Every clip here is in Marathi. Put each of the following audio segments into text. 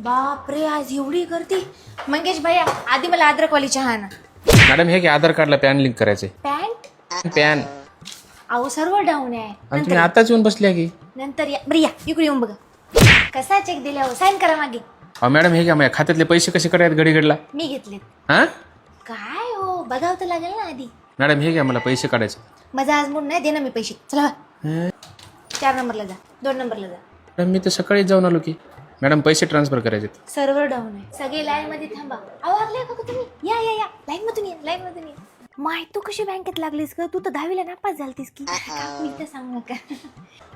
बापरे, आज एवढी गर्दी. मंगेश भैया, आधी मला अद्रकवाली चहा ना. मॅडम हे की आधार कार्डला पॅन लिंक करायचे. पॅन अहो सर्व डाऊन आहे. आणि तुम्ही आताच येऊन बसल्या की. नंतर या बरं, या इकडे येऊन बघा. कसा चेक दिल्यावर साईन करा मागे. अहो मॅडम हे घ्या, माझ्या खात्यातले पैसे कसे करायचे घडी घडला. मी घेतलेत. हा काय हो, बघावं तर लागेल ना आधी. मॅडम हे घ्या, मला पैसे काढायचे. माझा आज मूड नाही, दे ना मी पैसे. चला 4 नंबरला जा, 2 नंबरला जा. मॅडम मी तर सकाळीच जाऊन आलो की. मॅडम पैसे ट्रान्सफर करायचे. सर्व्हर डाऊन आहे. सगळे लाईन मध्ये थांबा. अहो लागले का तुम्ही? या या या, लाईन मधून या, लाईन मधून या. माय तू कशी बँकेत लागलीस ग? तू तर 10वीला नापास झालतीस की. काकू इथं सांग नका.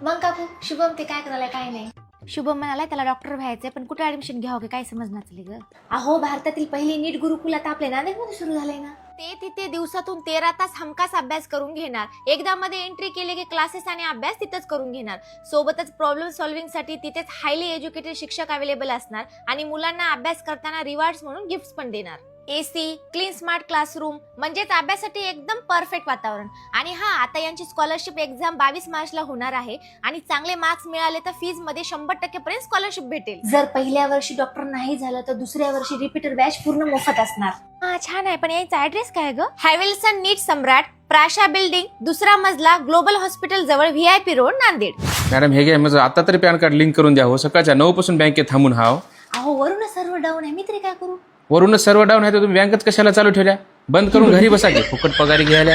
मग काकू, शुभम ते काय करायला? काय नाही. शुभम म्हणाला त्याला डॉक्टर व्हायचंय, पण कुठे ऍडमिशन घ्यावं की काय समजणार चालली ग. अहो भारतातील पहिली नीट गुरुकुल आता आपल्या नांदेडमध्ये सुरू झालंय ना. ते तिथे दिवसातून 13 तास हमखास अभ्यास करून घेणार. एकदा मध्ये एंट्री केले की क्लासेस आणि अभ्यास तिथेच करून घेणार. सोबतच प्रॉब्लेम सॉल्व्हिंग साठी तिथेच हायली एज्युकेटेड शिक्षक अवेलेबल असणार आणि मुलांना अभ्यास करताना रिवॉर्ड्स म्हणून गिफ्ट्स पण देणार. एसी, क्लीन स्मार्ट क्लासरूम, म्हणजेच अभ्यासासाठी एकदम परफेक्ट वातावरण. आणि हा, आता यांची स्कॉलरशिप एक्झाम 22 मार्चला होणार आहे आणि चांगले मार्क्स मिळाले तर फीज मध्ये 100% पर्यंत स्कॉलरशिप भेटेल. जर पहिल्या वर्षी डॉक्टर नाही झालं तर दुसऱ्या वर्षी रिपीटर बॅच पूर्ण मोफत असणार. हा छान आहे, पण याचा ऍड्रेस काय ग? हॅविल्सन नीट सम्राट, प्राशा बिल्डिंग, 2रा मजला, ग्लोबल हॉस्पिटल जवळ, VIP रोड, नांदेड. मॅडम हे घ्या, माझं आता तरी पॅन कार्ड लिंक करून द्या हो. सकाळच्या 9 पासून बँकेत थांबून हाव. अहो वरून सर्व डाऊन आहे, मी तरी काय करू? वरूनच सर्व डाऊन आहे तर तुम्ही बँकेत कशाला चालू ठेवल्या? बंद करून घरी बसा की, फुकट पगारी घ्यायला.